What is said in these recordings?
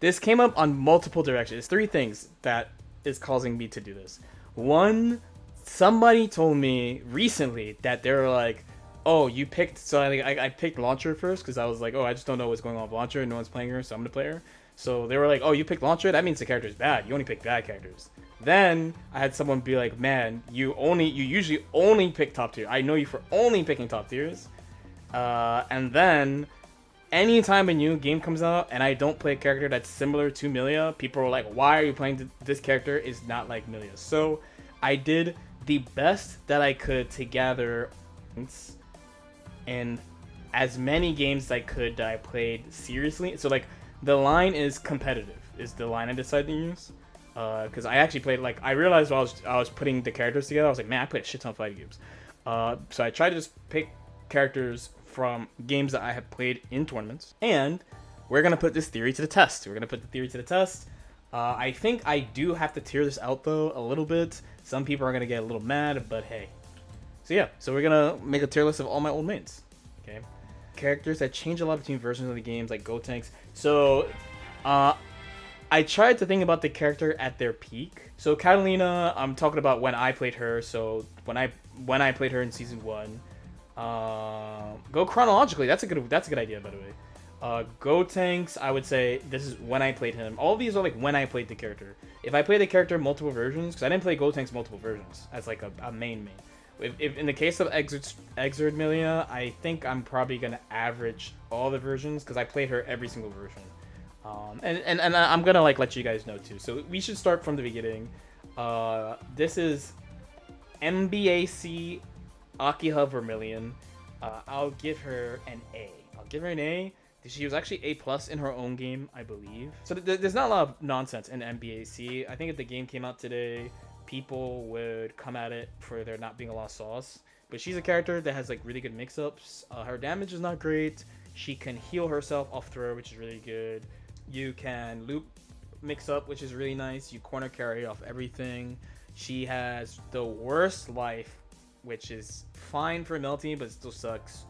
This came up on multiple directions. It's three things that is causing me to do this. One, somebody told me recently that they were like, "Oh, you picked." So I picked Launcher first because I was like, "Oh, I just don't know what's going on with Launcher. No one's playing her, so I'm gonna play her." So they were like, "Oh, you picked Launcher. That means the character is bad. You only pick bad characters." Then I had someone be like, "Man, you usually only pick top tier. I know you for only picking top tiers." And then anytime a new game comes out and I don't play a character that's similar to Milia, people are like, "Why are you playing this character? Is not like Milia." So I did the best that I could to gather in as many games as I could that I played seriously. So like the line is competitive is the line I decided to use. Because I actually played, like, I realized while I was putting the characters together, I was like, man, I played a shit ton of fighting games. So I tried to just pick characters from games that I have played in tournaments. And we're going to put this theory to the test. We're going to put the theory to the test. I think I do have to tear this out, though, a little bit. Some people are going to get a little mad, but hey. So yeah, so we're going to make a tier list of all my old mains. Okay. Characters that change a lot between versions of the games, like Gotenks. So, I tried to think about the character at their peak. So Catalina, I'm talking about when I played her. So when I played her in season 1, go chronologically. That's a good idea, by the way. Gotenks, I would say this is when I played him. All of these are like when I played the character. If I played the character multiple versions, because I didn't play Gotenks multiple versions as like a main. If in the case of Exerd Milia, I think I'm probably gonna average all the versions because I played her every single version. And I'm gonna like let you guys know too. So we should start from the beginning. This is MBAC Akiha Vermilion. I'll give her an A. I'll give her an A. She was actually A+ in her own game, I believe. So there's not a lot of nonsense in MBAC. I think if the game came out today, people would come at it for there not being a lot of sauce. But she's a character that has like really good mix-ups. Her damage is not great. She can heal herself off throw, which is really good. You can loop mix up, which is really nice. You corner carry off everything. She has the worst life, which is fine for Melty, but it still sucks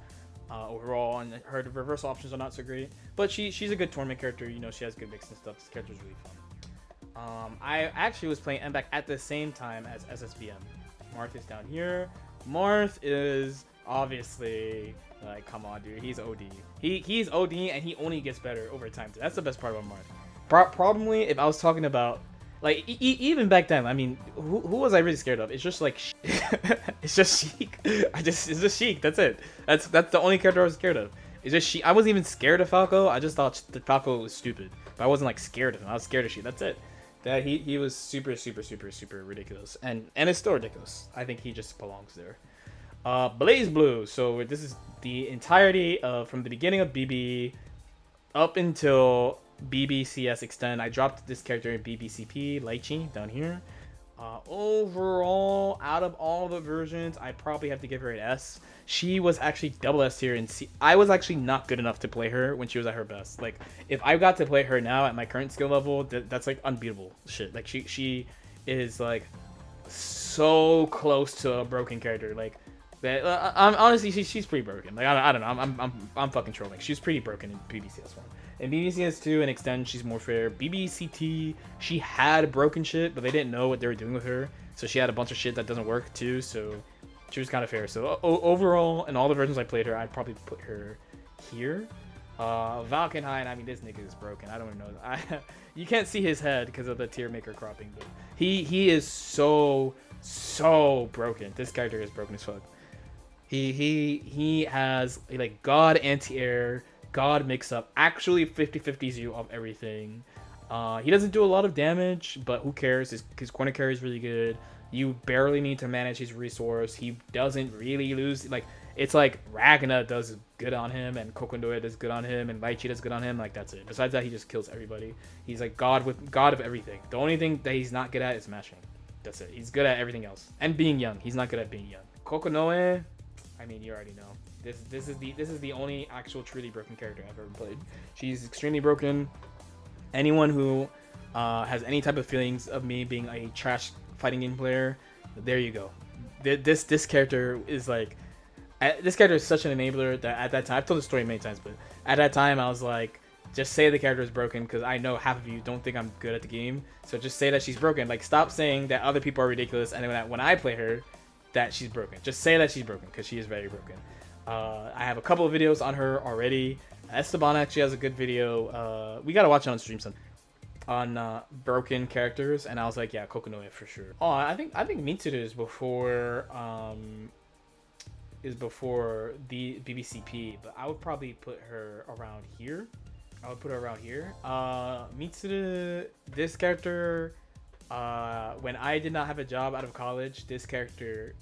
overall. And her reversal options are not so great. But she's a good tournament character. You know, she has good mix and stuff. This character's really fun. I actually was playing MBAC at the same time as SSBM. Marth is down here. Marth is obviously... Like, come on, dude. He's OD. He's OD, and he only gets better over time. That's the best part about Marth. Probably, if I was talking about... Like, even back then, I mean, who was I really scared of? It's just, like... it's just Sheik. It's just Sheik. That's it. That's the only character I was scared of. It's just Sheik. I wasn't even scared of Falco. I just thought the Falco was stupid. But I wasn't, like, scared of him. I was scared of Sheik. That's it. That he was super ridiculous. And it's still ridiculous. I think he just belongs there. Blaze Blue. So this is the entirety of from the beginning of BB up until BBCS Extend. I dropped this character in BBCP, Lychee, down here. Overall, out of all the versions, I probably have to give her an S. She was actually double S tier, and I was actually not good enough to play her when she was at her best. Like, if I got to play her now at my current skill level, that's like unbeatable shit. Like, she is like so close to a broken character. Like, honestly, she's pretty broken. Like, I don't know. I'm fucking trolling. She's pretty broken in BBCS 1. In BBCS 2 and Extend, she's more fair. BBCT, she had broken shit, but they didn't know what they were doing with her. So she had a bunch of shit that doesn't work too. So she was kind of fair. So overall, in all the versions I played her, I'd probably put her here. Valkenhayn, I mean, this nigga is broken. I don't even know. You can't see his head because of the tier maker cropping, but he is so broken. This character is broken as fuck. He has like God anti-air, God mix-up, actually 50-50s you of everything. He doesn't do a lot of damage, but who cares? His corner carry is really good. You barely need to manage his resource. He doesn't really lose. Like, it's like Ragna does good on him, and Kokondoya does good on him, and Lychee does good on him. Like, that's it. Besides that, he just kills everybody. He's like God of everything. The only thing that he's not good at is smashing. That's it. He's good at everything else. And being young. He's not good at being young. Kokonoe, I mean, you already know. This is the only actual truly broken character I've ever played. She's extremely broken. Anyone who has any type of feelings of me being a trash fighting game player, there you go. This character is like, this character is such an enabler that at that time, I've told the story many times, but at that time I was like, Just say the character is broken, because I know half of you don't think I'm good at the game. So just say that she's broken. Like, stop saying that other people are ridiculous, and then when I play her, that she's broken. Just say that she's broken, because she is very broken. I have a couple of videos on her already. Esteban actually has a good video. We gotta watch it on stream sometime. On broken characters, and I was like, yeah, Kokonoe for sure. Oh, I think Mitsuru is before the BBCP, but I would probably put her around here. Mitsuru, this character, when I did not have a job out of college, this character,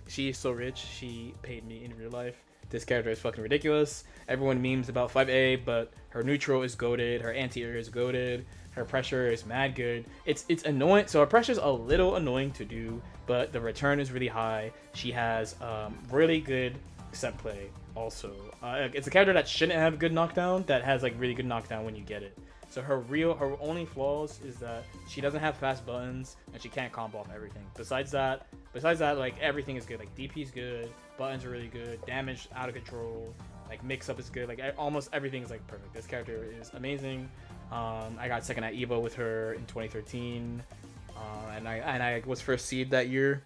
she is so rich, she paid me in real life. This character is fucking ridiculous. Everyone memes about 5A, but her neutral is goated, her anti-air is goated, her pressure is mad good. It's annoying. So her pressure is a little annoying to do, but the return is really high. She has really good set play also. It's a character that shouldn't have good knockdown, that has like really good knockdown when you get it. So her only flaws is that she doesn't have fast buttons and she can't combo off everything. Besides that, like everything is good. Like DP is good, buttons are really good, damage out of control, like mix up is good. Like almost everything is like perfect. This character is amazing. I got second at EVO with her in 2013, and I was first seed that year.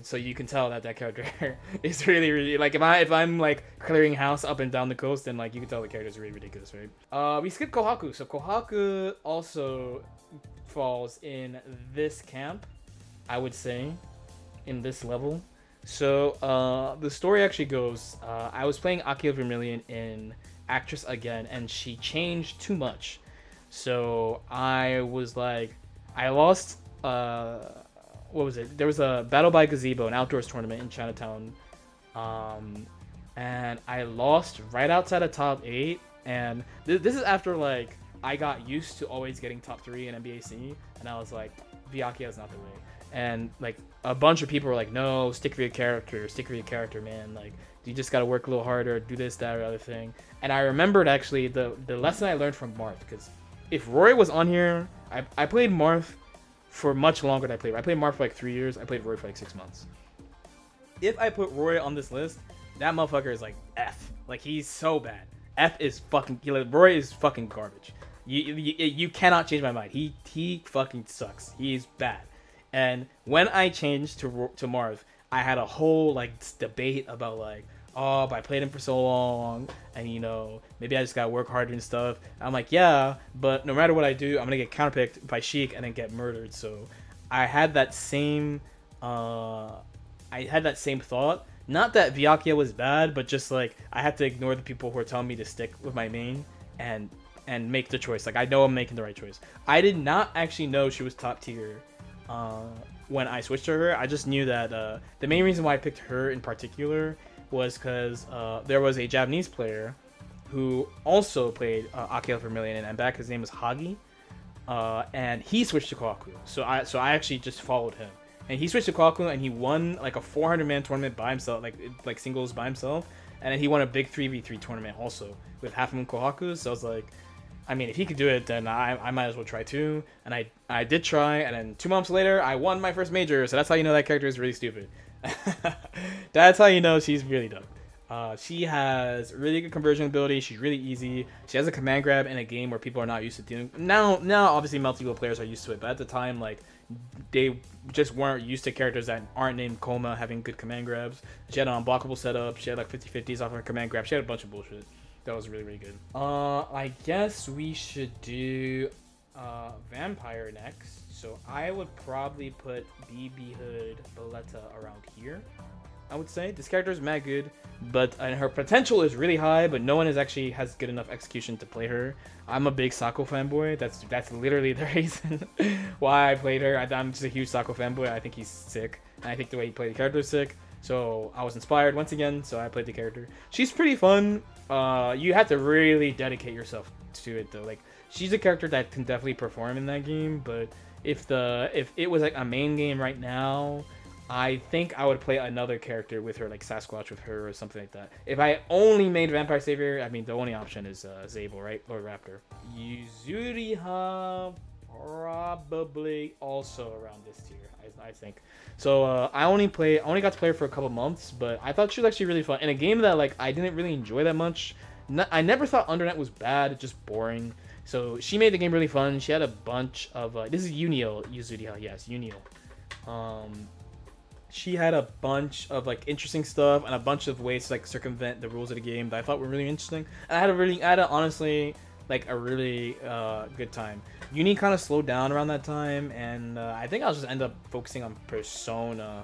So you can tell that character is really like if I'm like clearing house up and down the coast, then like you can tell the character is really ridiculous, right? We skipped Kohaku, so Kohaku also falls in this camp, I would say, in this level. So the story actually goes, I was playing Akio Vermilion in Actress again, and she changed too much. So I was like, I lost. What was it? There was a Battle by Gazebo, an outdoors tournament in Chinatown, and I lost right outside of top 8. And this is after like I got used to always getting top 3 in NBAC, and I was like, Viakia is not the way. And like a bunch of people were like, no, stick with your character, man. Like you just gotta work a little harder, do this, that, or other thing. And I remembered actually the lesson I learned from Marth, because if Roy was on here, I played Marth for much longer than I played. I played Marth for like 3 years. I played Roy for like 6 months. If I put Roy on this list, that motherfucker is like F. Like he's so bad. F is fucking. Roy is fucking garbage. You cannot change my mind. He fucking sucks. He's bad. And when I changed to Marth, I had a whole like debate about like, oh, but I played him for so long, and you know, maybe I just gotta work harder and stuff. I'm like, yeah, but no matter what I do, I'm gonna get counterpicked by Sheik and then get murdered. So I had that same thought. Not that Viakia was bad, but just like I had to ignore the people who are telling me to stick with my main and make the choice. Like I know I'm making the right choice. I did not actually know she was top tier when I switched to her. I just knew that the main reason why I picked her in particular was because there was a Japanese player who also played Akio Vermilion and back. His name was Hagi, and he switched to Kohaku. So I actually just followed him, and he switched to Kohaku and he won like a 400-man tournament by himself, like singles by himself, and then he won a big 3v3 tournament also with half of them Kohaku. So I was like, I mean, if he could do it, then I might as well try too. And I did try, and then 2 months later, I won my first major. So that's how you know that character is really stupid. That's how you know she's really dumb. She has really good conversion ability. She's really easy. She has a command grab in a game where people are not used to doing. Now obviously multiple players are used to it, but at the time, like they just weren't used to characters that aren't named Koma having good command grabs. She had an unblockable setup. She had like 50/50s off her command grab. She had a bunch of bullshit. That was really, really good. I guess we should do Vampire next. So I would probably put BB Hood Boletta around here. I would say this character is mad good, but her potential is really high, but no one has good enough execution to play her. I'm a big Sako fanboy. That's literally the reason why I played her. I'm just a huge Sako fanboy. I think he's sick, and I think the way he played the character is sick. So I was inspired once again, so I played the character. She's pretty fun. You have to really dedicate yourself to it though. Like she's a character that can definitely perform in that game, but if it was like a main game right now, I think I would play another character with her, like Sasquatch with her or something like that. If I only made Vampire Savior, I mean the only option is Zabel, right? Or Raptor. Yuzuriha probably also around this tier, I think. So I only got to play her for a couple months, but I thought she was actually really fun in a game that like I didn't really enjoy that much. I never thought Undernet was bad, just boring. So she made the game really fun. She had a bunch of this is Unio Yuzuriha, yes, Unio. She had a bunch of like interesting stuff and a bunch of ways to like circumvent the rules of the game that I thought were really interesting. And I had a honestly like a really good time. Uni kind of slowed down around that time, and I think I'll just end up focusing on Persona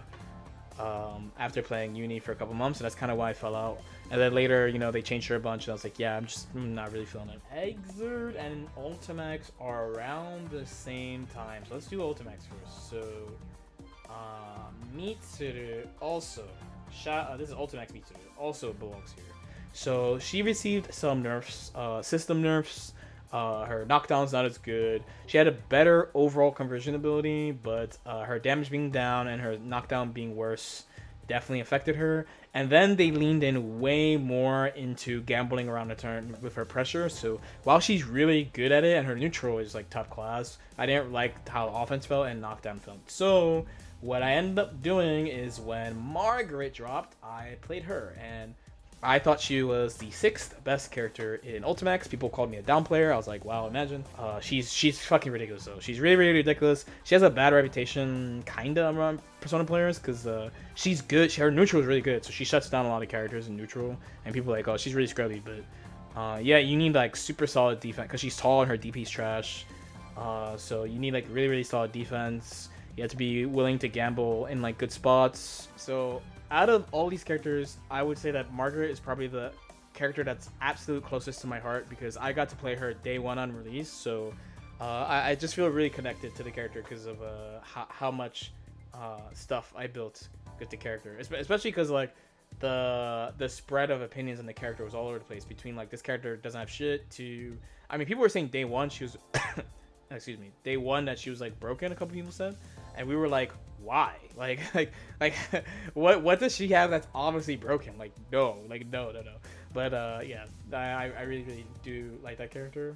after playing Uni for a couple months, and that's kind of why I fell out. And then later, you know, they changed her a bunch, and I was like, yeah, I'm not really feeling it. Exert and Ultimax are around the same time, so let's do Ultimax first. So, Mitsuru also, this is Ultimax Mitsuru, also belongs here. So she received some nerfs, system nerfs. Her knockdown's not as good. She had a better overall conversion ability, but her damage being down and her knockdown being worse definitely affected her. And then they leaned in way more into gambling around the turn with her pressure. So while she's really good at it and her neutral is like top class, I didn't like how offense felt and knockdown felt. So what I ended up doing is when Margaret dropped, I played her, and I thought she was the 6th best character in Ultimax. People called me a down player. I was like, wow, imagine. She's fucking ridiculous though. She's really, really ridiculous. She has a bad reputation kinda around Persona players because she's good. Her neutral is really good, so she shuts down a lot of characters in neutral, and people are like, oh, she's really scrubby. But yeah, you need like super solid defense because she's tall and her DP's trash. So you need like really, really solid defense. You have to be willing to gamble in like good spots. So out of all these characters, I would say that Margaret is probably the character that's absolute closest to my heart because I got to play her day one on release. So I just feel really connected to the character because of how much stuff I built with the character, especially because like the spread of opinions on the character was all over the place between like this character doesn't have shit to, I mean, people were saying day one she was excuse me, day one that she was like broken, a couple people said, and we were like, why? Like what does she have that's obviously broken? Like no. But yeah, I really do like that character.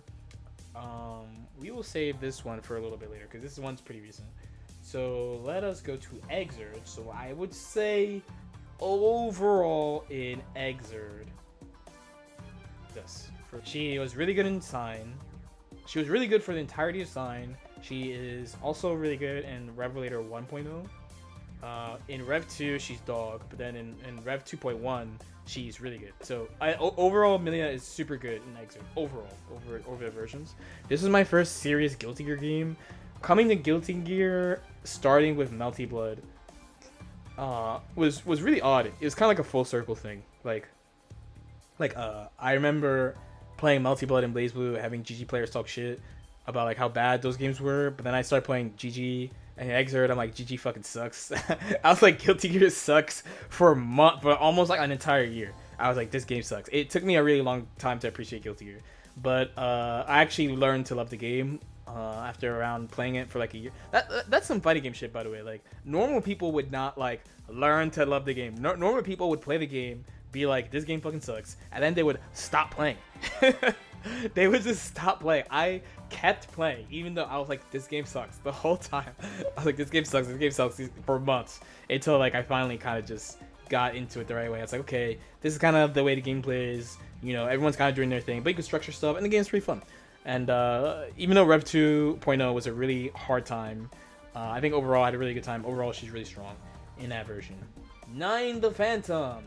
We will save this one for a little bit later because this one's pretty recent. So let us go to Exerd. So I would say overall in Exerd, this. She was really good in Sign. She was really good for the entirety of Sign. She is also really good in Revelator 1.0. In Rev 2, she's dog, but then in Rev 2.1, she's really good. So overall, Milia is super good in Exert. Overall, over the versions. This is my first serious Guilty Gear game. Coming to Guilty Gear, starting with Melty Blood, was really odd. It was kind of like a full circle thing. I remember playing Melty Blood and Blaze Blue, having GG players talk shit about like how bad those games were, but then I started playing GG and Exert. I'm like, GG fucking sucks. I was like, Guilty Gear sucks for almost like an entire year. I was like, this game sucks. It took me a really long time to appreciate Guilty Gear, but I actually learned to love the game after around playing it for like a year. That's some fighting game shit, by the way. Like normal people would not like learn to love the game. Normal people would play the game, be like, this game fucking sucks, and then they would stop playing. They would just stop playing. I kept playing even though I was like, this game sucks the whole time. I was like, this game sucks for months, until like I finally kind of just got into it the right way. I was like, okay, this is kind of the way the game plays, you know, everyone's kind of doing their thing, but you can structure stuff and the game's pretty fun. And even though Rev 2.0 was a really hard time, I think overall I had a really good time. Overall she's really strong in that version. 9 the Phantom.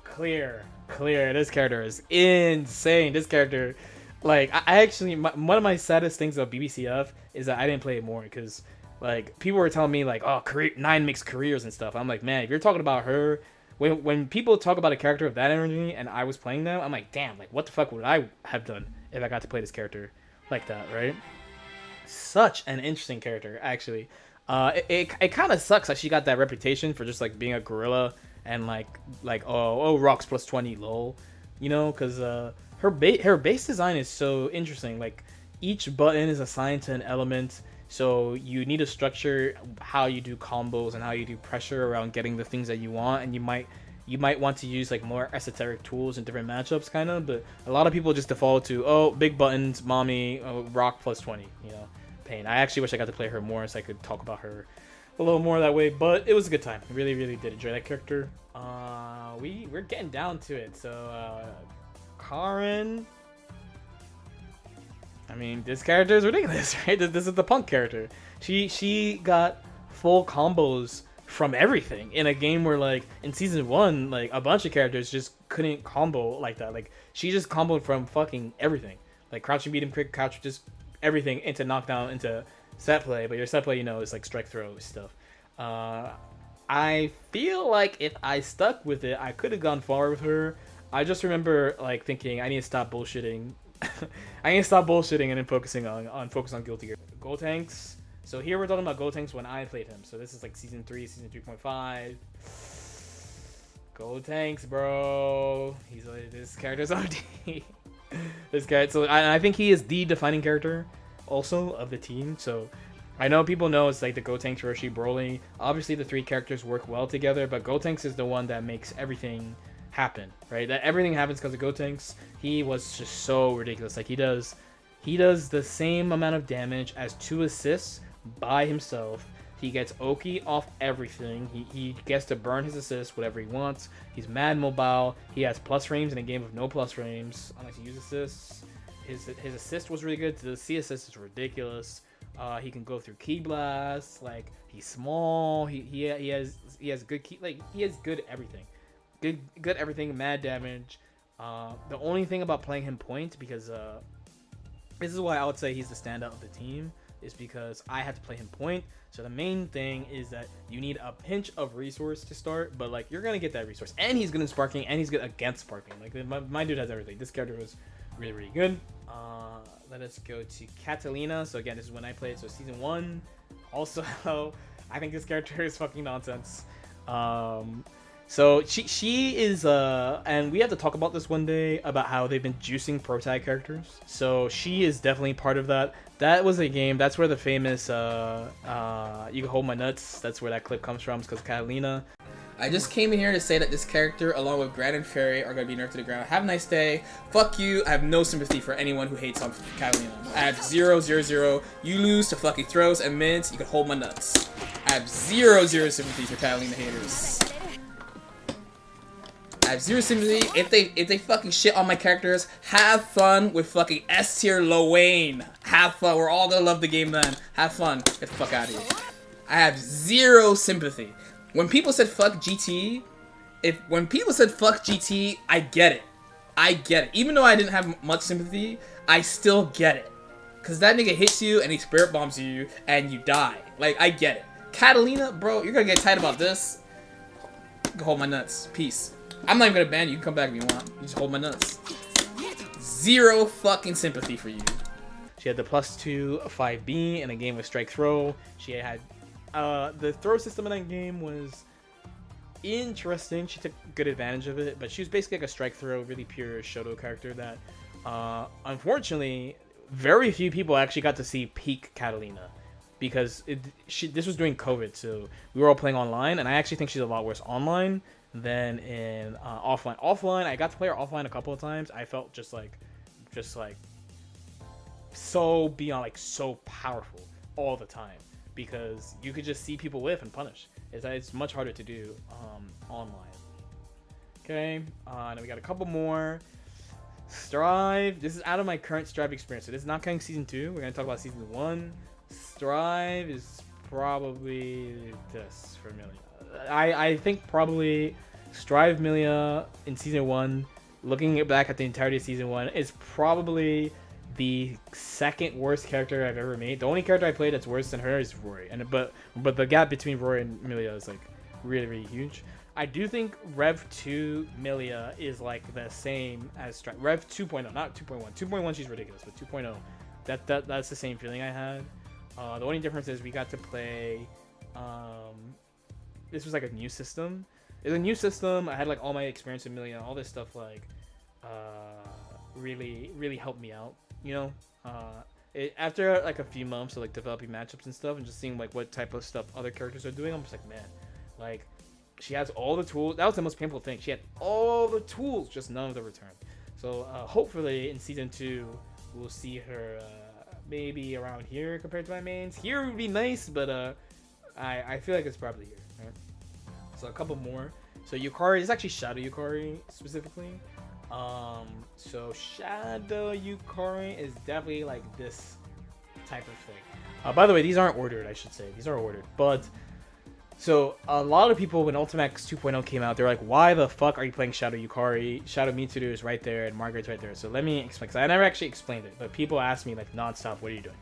Clear. This character is insane. This character, like, I actually, one of my saddest things about BBCF is that I didn't play it more because, like, people were telling me, like, oh, 9 makes careers and stuff. I'm like, man, if you're talking about her, when people talk about a character of that energy and I was playing them, I'm like, damn, like, what the fuck would I have done if I got to play this character like that, right? Such an interesting character, actually. It kind of sucks that she got that reputation for just, like, being a gorilla and like oh rocks plus 20 lol, you know, because her base design is so interesting. Like each button is assigned to an element, so you need to structure how you do combos and how you do pressure around getting the things that you want, and you might want to use like more esoteric tools in different matchups kind of, but a lot of people just default to, oh, big buttons, mommy, rock plus 20, you know. Pain. I actually wish I got to play her more so I could talk about her a little more that way, but it was a good time. I really did enjoy that character. We're getting down to it. So Karen. I mean, this character is ridiculous, right? This is the punk character. She got full combos from everything in a game where, like, in season 1, like, a bunch of characters just couldn't combo like that. Like, she just comboed from fucking everything. Like, crouching beat him quick, crouch, just everything into knockdown, into set play. But your set play, you know, is like strike throw stuff. I feel like if I stuck with it, I could have gone far with her. I just remember, like, thinking I need to stop bullshitting. I need to stop bullshitting and then focus on Guilty Gear. Gold Tanks. So here we're talking about Gold Tanks when I played him. So this is like season 3, season 3.5. Gold Tanks, bro. He's like, this character's OD. This guy. So I think he is the defining character also of the team. So I know people know it's like the Gold Tanks, Roshi, Broly. Obviously the 3 characters work well together, but Gold Tanks is the one that makes everything happen, right? That everything happens because of Gold Tanks. He was just so ridiculous. Like, he does the same amount of damage as 2 assists by himself. He gets Oki off everything. He gets to burn his assists whatever he wants. He's mad mobile. He has plus frames in a game of no plus frames unless you use assists. His assist was really good. The C assist is ridiculous. He can go through key blasts. Like, he's small. He has good key, like, he has good everything. Good everything, mad damage. The only thing about playing him point, because this is why I would say he's the standout of the team, is because I had to play him point. So the main thing is that you need a pinch of resource to start, but, like, you're gonna get that resource, and he's good in sparking, and he's good against sparking. Like, my dude has everything. This character was really good. Let us go to Catalina. So again, this is when I played. So season 1. Also, I think this character is fucking nonsense. So she is, and we have to talk about this one day about how they've been juicing pro tag characters. So she is definitely part of that. That was a game. That's where the famous "You Can Hold My Nuts." That's where that clip comes from. It's because Catalina. I just came in here to say that this character, along with Gran and Fairy, are gonna be nerfed to the ground. Have a nice day. Fuck you. I have no sympathy for anyone who hates on Catalina. I have 0-0-0. You lose to fucking throws and mids. You can hold my nuts. I have 0-0 sympathy for Catalina haters. I have 0 sympathy. If they fucking shit on my characters, have fun with fucking S tier Lowain. Have fun. We're all gonna love the game then. Have fun. Get the fuck out of here. I have 0 sympathy. When people said fuck GT, when people said fuck GT, I get it. I get it. Even though I didn't have much sympathy, I still get it. Cause that nigga hits you and he spirit bombs you and you die. Like, I get it. Catalina, bro, you're gonna get tight about this. You can hold my nuts. Peace. I'm not even gonna ban you. You can come back if you want. You just hold my nuts. 0 fucking sympathy for you. She had the +2 5B in a game with strike throw. She had the throw system in that game was interesting. She took good advantage of it, but she was basically like a strike throw, really pure Shoto character that unfortunately very few people actually got to see peak Catalina, because this was during COVID, so we were all playing online, and I actually think she's a lot worse online than in offline. Offline, I got to play her offline a couple of times. I felt just like so beyond, like, so powerful all the time, because you could just see people whiff and punish. It's much harder to do online. Okay, and we got a couple more. Strive. This is out of my current Strive experience, so this is not counting season 2. We're gonna talk about season 1. Strive is probably this for Milia. I think probably Strive Milia in season 1, looking back at the entirety of season 1, is probably the second worst character I've ever made. The only character I played that's worse than her is Rory, but the gap between Rory and Milia is, like, really huge. I do think Rev 2 Milia is, like, the same as Strive. Rev 2.0, not 2.1. 2.1 she's ridiculous, but 2.0 that's the same feeling I had. The only difference is we got to play. This was like a new system. It's a new system. I had, like, all my experience in Milia, all this stuff, like, really helped me out. You know, after, like, a few months of, like, developing matchups and stuff and just seeing, like, what type of stuff other characters are doing, I'm just like, man, like, she has all the tools. That was the most painful thing. She had all the tools, just none of the return. So hopefully in season 2 we'll see her maybe around here compared to my mains. Here would be nice, but I feel like it's probably here. Right? So a couple more. So Yukari, it's actually Shadow Yukari specifically. So Shadow Yukari is definitely like this type of thing. By the way, these aren't ordered, I should say. These are ordered. But, so, a lot of people, when Ultimax 2.0 came out, they're like, why the fuck are you playing Shadow Yukari? Shadow Mitsuru is right there, and Margaret's right there. So let me explain, because I never actually explained it, but people ask me, like, nonstop, what are you doing?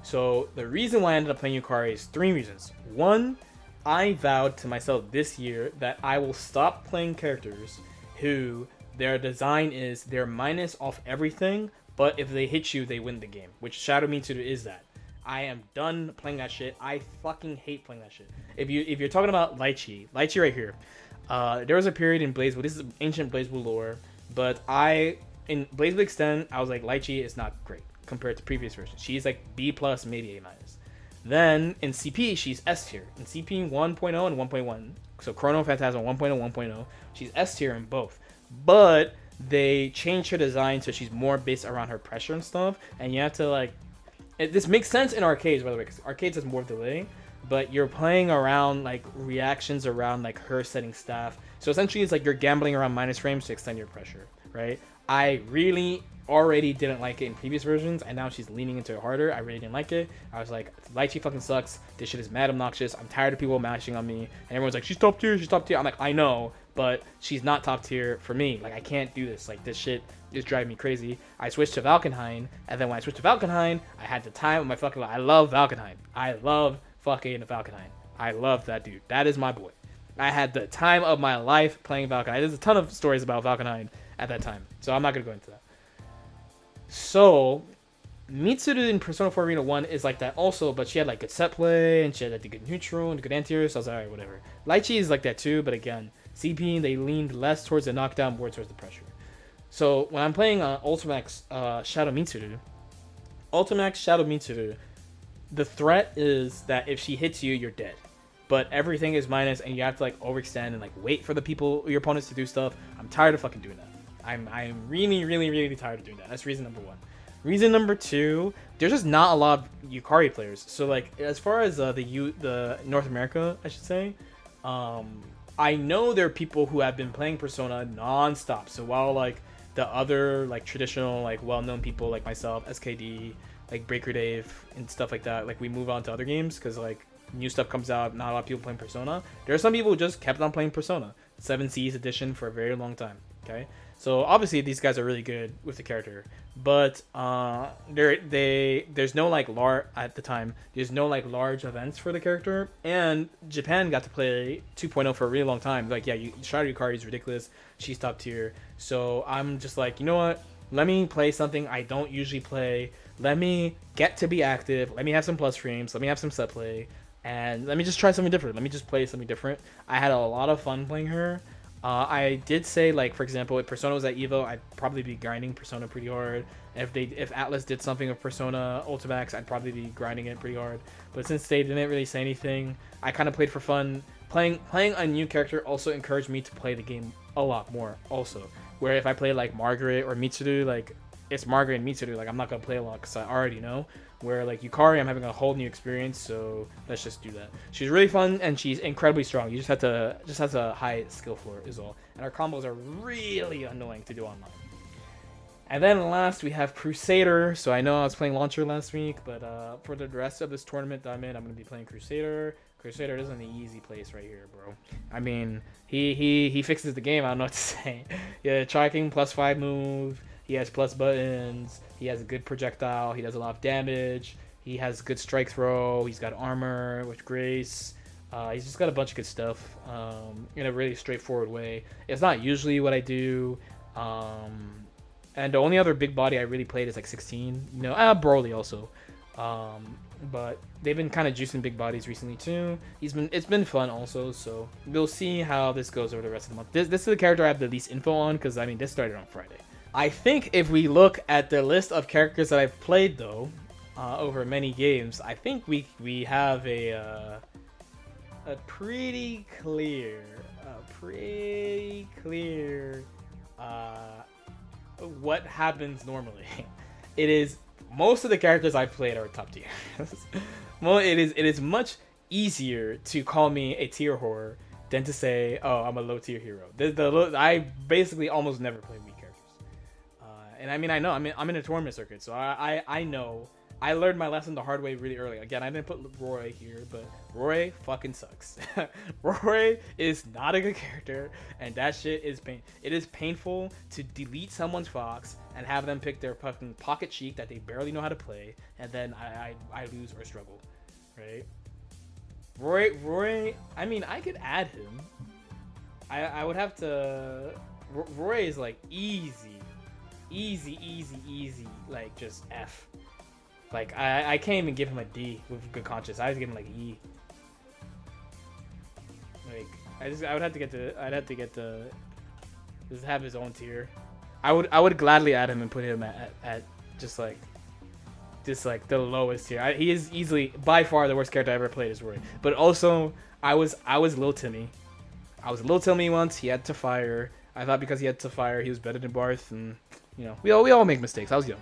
So, the reason why I ended up playing Yukari is 3 reasons. 1, I vowed to myself this year that I will stop playing characters who their design is they're minus off everything, but if they hit you, they win the game, which Shadow Mitsuru is that. I am done playing that shit. I fucking hate playing that shit. If you're talking about Lychee right here, there was a period in BlazBlue. This is ancient BlazBlue lore, but in BlazBlue Extend, I was like, Lychee is not great compared to previous versions. She's like B plus, maybe A minus. Then in CP, she's S tier. In CP 1.0 and 1.1, so Chrono Phantasm 1.0, 1.0, she's S tier in both. But they changed her design so she's more based around her pressure and stuff, and you have to like. This makes sense in arcades, by the way, because arcades has more delay, but you're playing around like reactions around like her setting staff. So essentially, it's like you're gambling around minus frames to extend your pressure, right? I really already didn't like it in previous versions, and now she's leaning into it harder. I really didn't like it. I was like, Lychee fucking sucks. This shit is mad obnoxious. I'm tired of people mashing on me, and everyone's like, she's top tier, she's top tier. I'm like, I know, but she's not top tier for me. Like, I can't do this. Like, this shit is driving me crazy. I switched to Valkenhayn, and then when I switched to Valkenhayn, I had the time of my fucking life. I love Valkenhayn. I love fucking Valkenhayn. I love that dude. That is my boy. I had the time of my life playing Valkenhayn. There's a ton of stories about Valkenhayn at that time, so I'm not gonna go into that. So, Mitsuru in Persona 4 Arena 1 is like that also, but she had like good set play, and she had like the good neutral and good anti-air, so I was like, alright, whatever. Lychee is like that too, but again, CP, they leaned less towards the knockdown, more towards the pressure. So, when I'm playing Ultimax Shadow Mitsuru, the threat is that if she hits you, you're dead. But everything is minus, and you have to like overextend and like wait for the people, your opponents, to do stuff. I'm tired of fucking doing that. I'm really tired of doing that. That's reason number 1. Reason number 2, there's just not a lot of Yukari players. So like as far as the North America, I should say, I know there are people who have been playing Persona non-stop. So while like the other like traditional like well-known people like myself, SKD, like Breaker Dave and stuff like that, like we move on to other games because like new stuff comes out, not a lot of people playing Persona. There are some people who just kept on playing Persona 7 Seas edition for a very long time. Okay, so obviously these guys are really good with the character, but there's no like at the time there's no like large events for the character, and Japan got to play 2.0 for a really long time. Like, yeah, Shadow Yukari is ridiculous, she's top tier, so I'm just like, you know what, let me play something I don't usually play, let me get to be active, let me have some plus frames, let me have some set play, and let me just try something different, let me just play something different. I had a lot of fun playing her. I did say, like, for example, if Persona was at EVO, I'd probably be grinding Persona pretty hard. If Atlas did something with Persona Ultimax, I'd probably be grinding it pretty hard. But since they didn't really say anything, I kind of played for fun. Playing a new character also encouraged me to play the game a lot more also. Where if I play, like, Margaret or Mitsuru, like, it's Margaret and Mitsuru, like, I'm not going to play a lot because I already know. Where like Yukari, I'm having a whole new experience, so let's just do that. She's really fun and she's incredibly strong. You just has a high skill floor is all, and her combos are really annoying to do online. And then last we have Crusader. So I know I was playing Launcher last week, but for the rest of this tournament that I'm in, I'm gonna be playing Crusader. Crusader isn't the easy place right here, bro. I mean, he fixes the game. I don't know what to say. Yeah, tracking +5 move. He has plus buttons. He has a good projectile. He does a lot of damage. He has good strike throw. He's got armor with grace. He's just got a bunch of good stuff in a really straightforward way. It's not usually what I do. And the only other big body I really played is like 16. You know, Broly also. But they've been kind of juicing big bodies recently too. It's been fun also. So we'll see how this goes over the rest of the month. This is the character I have the least info on because I mean this started on Friday. I think if we look at the list of characters that I've played, though, over many games, I think we have a pretty clear, what happens normally. It is most of the characters I've played are top tier. Well, it is much easier to call me a tier whore than to say, oh, I'm a low tier hero. I basically almost never play weak characters. and I mean, I know I'm in a tournament circuit, so I know. I learned my lesson the hard way really early. Again, I didn't put Roy here, but Roy fucking sucks. Roy is not a good character, and that shit is pain. It is painful to delete someone's Fox and have them pick their fucking pocket cheek that they barely know how to play, and then I lose or struggle, right? Roy. I mean, I could add him. I would have to. Roy is like easy, like just F. Like I can't even give him a D with good conscience. I would give him like E. Like I'd have to get the just have his own tier. I would gladly add him and put him at just like the lowest tier. He is easily by far the worst character I ever played is Roy. But also I was Lil Timmy. I was Lil Timmy once. He had to fire. I thought because he had to fire, he was better than Barth, and you know we all make mistakes. I was young.